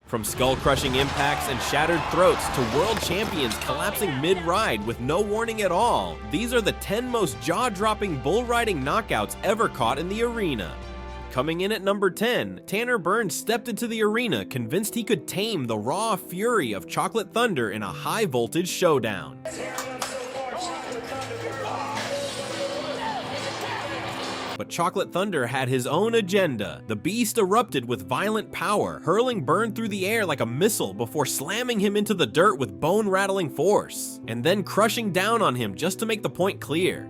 From skull-crushing impacts and shattered throats to world champions collapsing mid-ride with no warning at all, these are the 10 most jaw-dropping bull riding knockouts ever caught in the arena. Coming in at number 10, Tanner Byrne stepped into the arena convinced he could tame the raw fury of Chocolate Thunder in a high-voltage showdown. But Chocolate Thunder had his own agenda. The beast erupted with violent power, hurling Byrne through the air like a missile before slamming him into the dirt with bone-rattling force, and then crushing down on him just to make the point clear.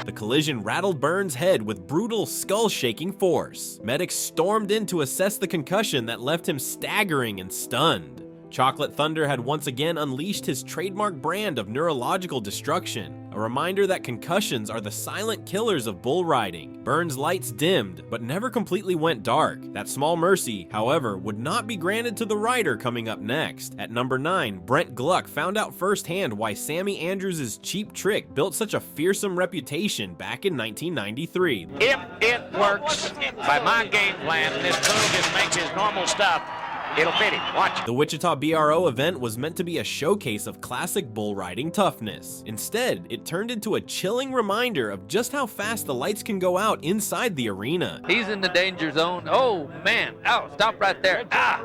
The collision rattled Byrne's head with brutal, skull-shaking force. Medics stormed in to assess the concussion that left him staggering and stunned. Chocolate Thunder had once again unleashed his trademark brand of neurological destruction, a reminder that concussions are the silent killers of bull riding. Byrne's lights dimmed, but never completely went dark. That small mercy, however, would not be granted to the rider coming up next. At number 9, Brent Gluck found out firsthand why Sammy Andrews' cheap trick built such a fearsome reputation back in 1993. If it works by my game plan and this bull just makes his normal stuff, it'll fit him. Watch. The Wichita BRO event was meant to be a showcase of classic bull riding toughness. Instead, it turned into a chilling reminder of just how fast the lights can go out inside the arena. He's in the danger zone. Oh, man. Oh, stop right there. Ah!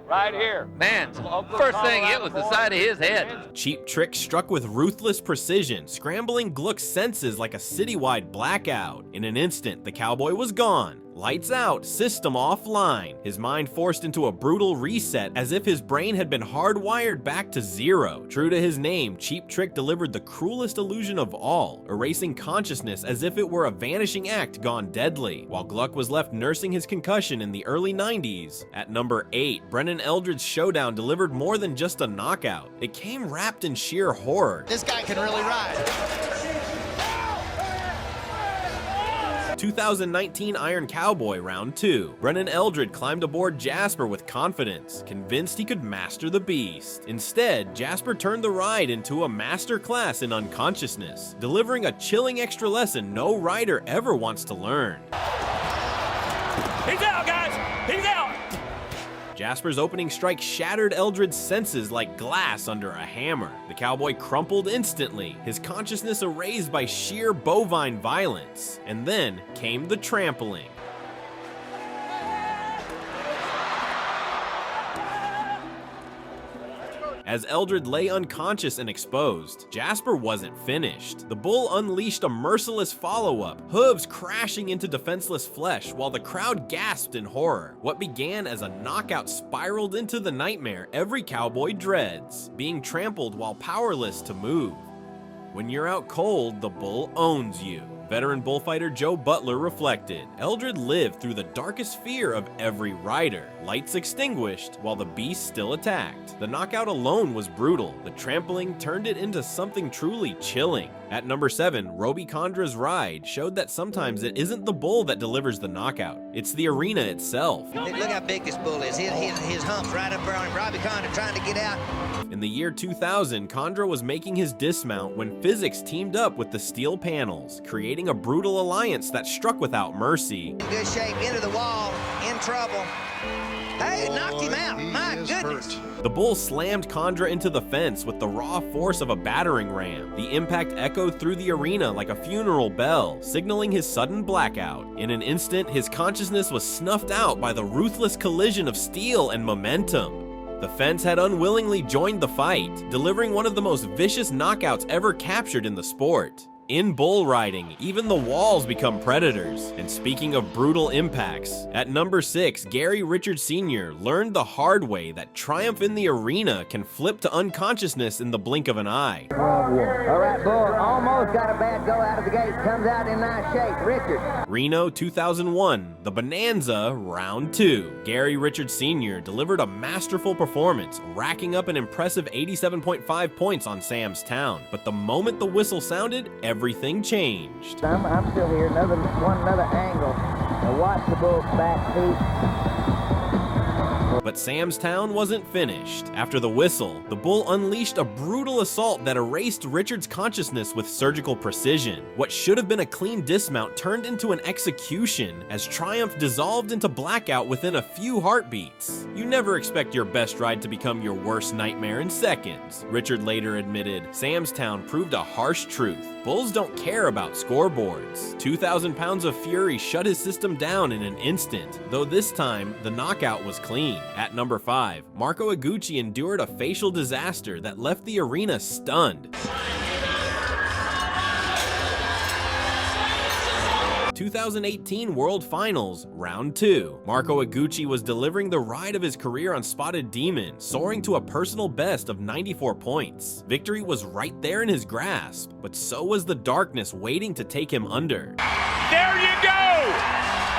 Right here. Man, first thing hit was the side of his head. Cheap Trick struck with ruthless precision, scrambling Gluck's senses like a citywide blackout. In an instant, the Cowboy was gone. Lights out, system offline. His mind forced into a brutal reset as if his brain had been hardwired back to zero. True to his name, Cheap Trick delivered the cruelest illusion of all, erasing consciousness as if it were a vanishing act gone deadly, while Gluck was left nursing his concussion in the early 90s. At number 8, Brennon Eldred's showdown delivered more than just a knockout. It came wrapped in sheer horror. This guy can really ride. 2019 Iron Cowboy Round 2. Brennon Eldred climbed aboard Jasper with confidence, convinced he could master the beast. Instead, Jasper turned the ride into a master class in unconsciousness, delivering a chilling extra lesson no rider ever wants to learn. He's out, guys. He's out. Jasper's opening strike shattered Eldred's senses like glass under a hammer. The Cowboy crumpled instantly, his consciousness erased by sheer bovine violence. And then came the trampling. As Eldred lay unconscious and exposed, Jasper wasn't finished. The bull unleashed a merciless follow-up, hooves crashing into defenseless flesh while the crowd gasped in horror. What began as a knockout spiraled into the nightmare every cowboy dreads, being trampled while powerless to move. When you're out cold, the bull owns you. Veteran bullfighter Joe Butler reflected, Eldred lived through the darkest fear of every rider. Lights extinguished while the beast still attacked. The knockout alone was brutal. The trampling turned it into something truly chilling. At number 7, Roby Condra's ride showed that sometimes it isn't the bull that delivers the knockout. It's the arena itself. Look how big this bull is. His hump's right up there on him. Robbie Condra trying to get out. In the year 2000, Condra was making his dismount when physics teamed up with the steel panels, creating a brutal alliance that struck without mercy. In good shape, into the wall, in trouble. Hey, knocked him out. My goodness. The bull slammed Condra into the fence with the raw force of a battering ram. The impact echoed through the arena like a funeral bell, signaling his sudden blackout. In an instant, his consciousness was snuffed out by the ruthless collision of steel and momentum. The fence had unwillingly joined the fight, delivering one of the most vicious knockouts ever captured in the sport. In bull riding, even the walls become predators. And speaking of brutal impacts, at number 6, Gary Richard Sr. learned the hard way that triumph in the arena can flip to unconsciousness in the blink of an eye. All right, bull, almost got a bad go out of the gate. Comes out in nice shape, Richard. Reno 2001, the Bonanza Round 2. Gary Richard Sr. delivered a masterful performance, racking up an impressive 87.5 points on Sam's Town. But the moment the whistle sounded, everything changed. I'm still here. Another angle. Now watch the bull's back feet. But Sam's Town wasn't finished. After the whistle, the bull unleashed a brutal assault that erased Richard's consciousness with surgical precision. What should have been a clean dismount turned into an execution as Triumph dissolved into blackout within a few heartbeats. You never expect your best ride to become your worst nightmare in seconds. Richard later admitted, Sam's Town proved a harsh truth. Bulls don't care about scoreboards. 2,000 pounds of fury shut his system down in an instant, though this time, the knockout was clean. At number 5, Marco Eguchi endured a facial disaster that left the arena stunned. 2018 World Finals, Round 2. Marco Eguchi was delivering the ride of his career on Spotted Demon, soaring to a personal best of 94 points. Victory was right there in his grasp, but so was the darkness waiting to take him under. There you go!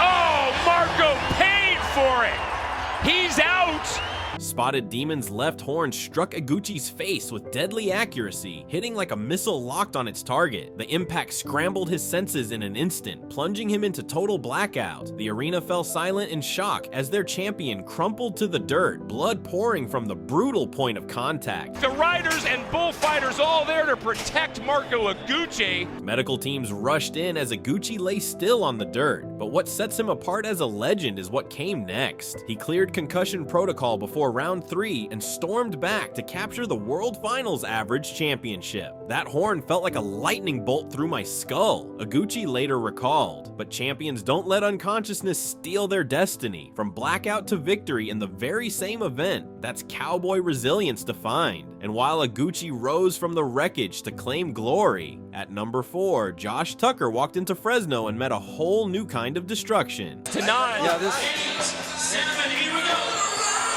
Oh, Marco paid for it! He's out! Spotted Demon's left horn struck Eguchi's face with deadly accuracy, hitting like a missile locked on its target. The impact scrambled his senses in an instant, plunging him into total blackout. The arena fell silent in shock as their champion crumpled to the dirt, blood pouring from the brutal point of contact. The riders and bullfighters all there to protect Marco Eguchi. Medical teams rushed in as Eguchi lay still on the dirt, but what sets him apart as a legend is what came next. He cleared concussion protocol before round 3 and stormed back to capture the World Finals Average Championship. That horn felt like a lightning bolt through my skull, Eguchi later recalled. But champions don't let unconsciousness steal their destiny. From blackout to victory in the very same event, that's Cowboy resilience defined. And while Eguchi rose from the wreckage to claim glory, at number 4, Josh Tucker walked into Fresno and met a whole new kind of destruction. Tonight.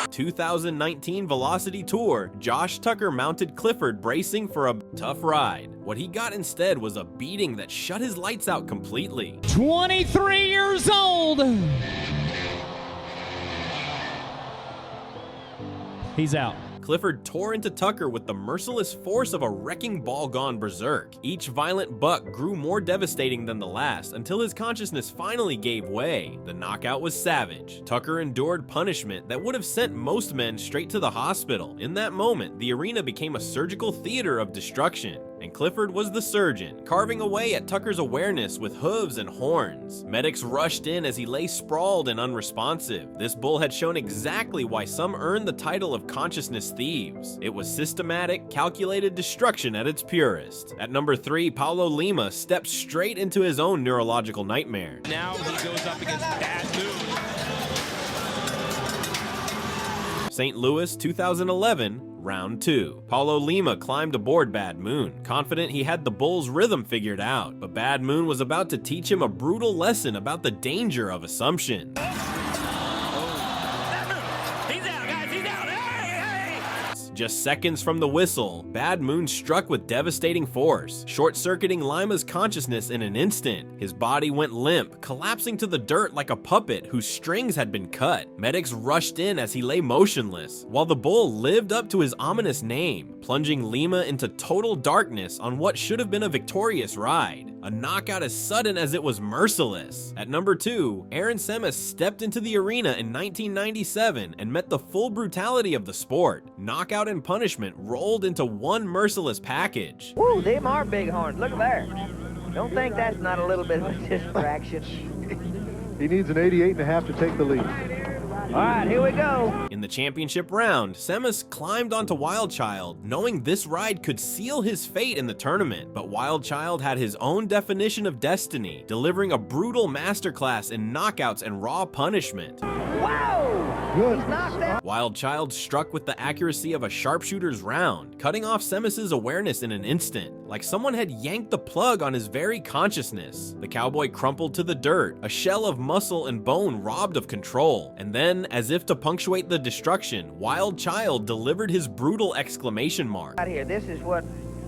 2019 Velocity Tour, Josh Tucker mounted Clifford bracing for a tough ride. What he got instead was a beating that shut his lights out completely. 23 years old. He's out. Clifford tore into Tucker with the merciless force of a wrecking ball gone berserk. Each violent buck grew more devastating than the last until his consciousness finally gave way. The knockout was savage. Tucker endured punishment that would have sent most men straight to the hospital. In that moment, the arena became a surgical theater of destruction, and Clifford was the surgeon, carving away at Tucker's awareness with hooves and horns. Medics rushed in as he lay sprawled and unresponsive. This bull had shown exactly why some earned the title of consciousness thieves. It was systematic, calculated destruction at its purest. At number 3, Paulo Lima stepped straight into his own neurological nightmare. Now he goes up against Bad Moon. St. Louis 2011, Round 2. Paulo Lima climbed aboard Bad Moon, confident he had the bull's rhythm figured out, but Bad Moon was about to teach him a brutal lesson about the danger of assumption. Just seconds from the whistle, Bad Moon struck with devastating force, short-circuiting Lima's consciousness in an instant. His body went limp, collapsing to the dirt like a puppet whose strings had been cut. Medics rushed in as he lay motionless, while the bull lived up to his ominous name, plunging Lima into total darkness on what should have been a victorious ride. A knockout as sudden as it was merciless. At number 2, Aaron Semas stepped into the arena in 1997 and met the full brutality of the sport. Knockout and punishment rolled into one merciless package. Woo, them are big horns. Look there. Don't think that's not a little bit of a distraction. He needs an 88.5 to take the lead. All right, here we go. In the championship round, Semas climbed onto Wildchild, knowing this ride could seal his fate in the tournament. But Wildchild had his own definition of destiny, delivering a brutal masterclass in knockouts and raw punishment. Whoa! Good. He's knocked out. Wildchild struck with the accuracy of a sharpshooter's round, cutting off Semas's awareness in an instant, like someone had yanked the plug on his very consciousness. The Cowboy crumpled to the dirt, a shell of muscle and bone robbed of control, and then, as if to punctuate the destruction, Wildchild delivered his brutal exclamation mark. Right here, this is what,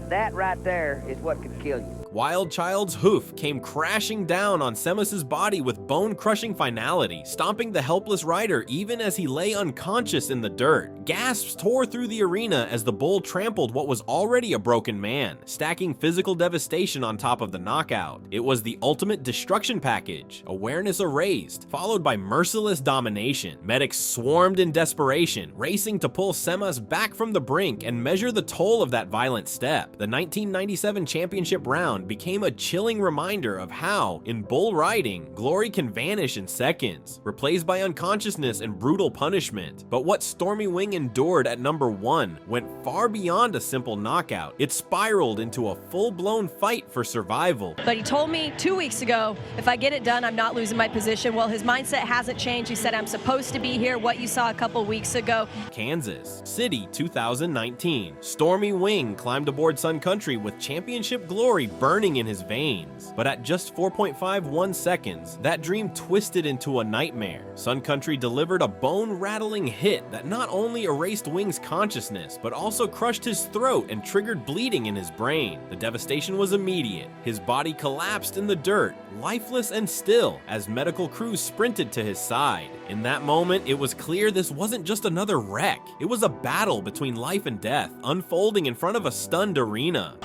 that right there is what could kill you. Wild Child's hoof came crashing down on Semas' body with bone-crushing finality, stomping the helpless rider even as he lay unconscious in the dirt. Gasps tore through the arena as the bull trampled what was already a broken man, stacking physical devastation on top of the knockout. It was the ultimate destruction package, awareness erased, followed by merciless domination. Medics swarmed in desperation, racing to pull Semas back from the brink and measure the toll of that violent step. The 1997 championship round became a chilling reminder of how, in bull riding, glory can vanish in seconds, replaced by unconsciousness and brutal punishment. But what Stormy Wing endured at number 1 went far beyond a simple knockout. It spiraled into a full-blown fight for survival. But he told me 2 weeks ago, if I get it done, I'm not losing my position. Well, his mindset hasn't changed. He said, I'm supposed to be here, what you saw a couple weeks ago. Kansas City 2019. Stormy Wing climbed aboard Sun Country with championship glory burning in his veins. But at just 4.51 seconds, that dream twisted into a nightmare. Sun Country delivered a bone-rattling hit that not only erased Wing's consciousness, but also crushed his throat and triggered bleeding in his brain. The devastation was immediate. His body collapsed in the dirt, lifeless and still, as medical crews sprinted to his side. In that moment, it was clear this wasn't just another wreck. It was a battle between life and death, unfolding in front of a stunned arena.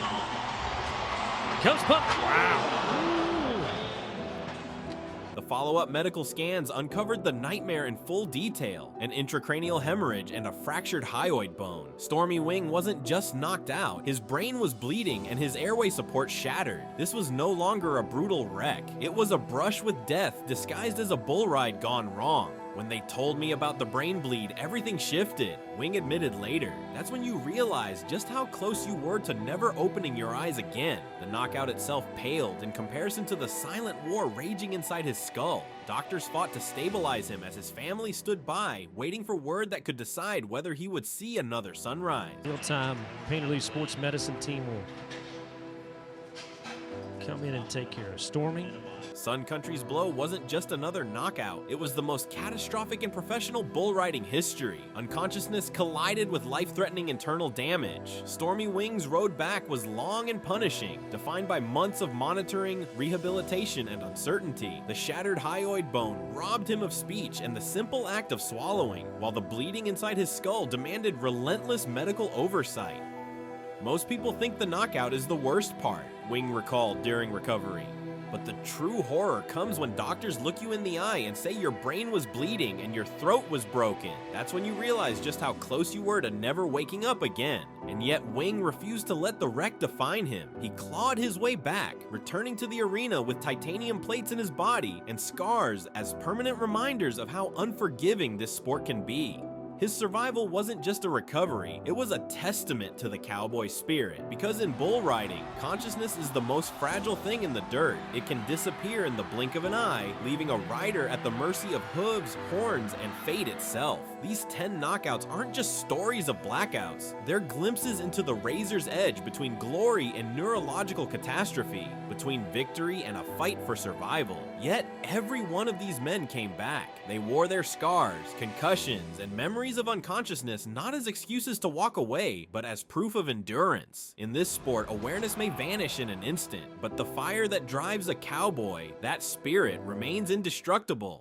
Comes pump. Wow. The follow-up medical scans uncovered the nightmare in full detail, an intracranial hemorrhage and a fractured hyoid bone. Stormy Wing wasn't just knocked out, his brain was bleeding and his airway support shattered. This was no longer a brutal wreck. It was a brush with death disguised as a bull ride gone wrong. When they told me about the brain bleed, everything shifted, Wing admitted later. That's when you realized just how close you were to never opening your eyes again. The knockout itself paled in comparison to the silent war raging inside his skull. Doctors fought to stabilize him as his family stood by, waiting for word that could decide whether he would see another sunrise. Real-time Painter Lee Sports Medicine team will come in and take care of Stormy. Sun Country's blow wasn't just another knockout, it was the most catastrophic in professional bull riding history. Unconsciousness collided with life-threatening internal damage. Stormy Wing's road back was long and punishing, defined by months of monitoring, rehabilitation, and uncertainty. The shattered hyoid bone robbed him of speech and the simple act of swallowing, while the bleeding inside his skull demanded relentless medical oversight. Most people think the knockout is the worst part, Wing recalled during recovery. But the true horror comes when doctors look you in the eye and say your brain was bleeding and your throat was broken. That's when you realize just how close you were to never waking up again. And yet Wing refused to let the wreck define him. He clawed his way back, returning to the arena with titanium plates in his body and scars as permanent reminders of how unforgiving this sport can be. His survival wasn't just a recovery, it was a testament to the cowboy spirit. Because in bull riding, consciousness is the most fragile thing in the dirt. It can disappear in the blink of an eye, leaving a rider at the mercy of hooves, horns, and fate itself. These 10 knockouts aren't just stories of blackouts, they're glimpses into the razor's edge between glory and neurological catastrophe, between victory and a fight for survival. Yet, every one of these men came back. They wore their scars, concussions, and memories of unconsciousness not as excuses to walk away, but as proof of endurance. In this sport, awareness may vanish in an instant, but the fire that drives a cowboy, that spirit, remains indestructible.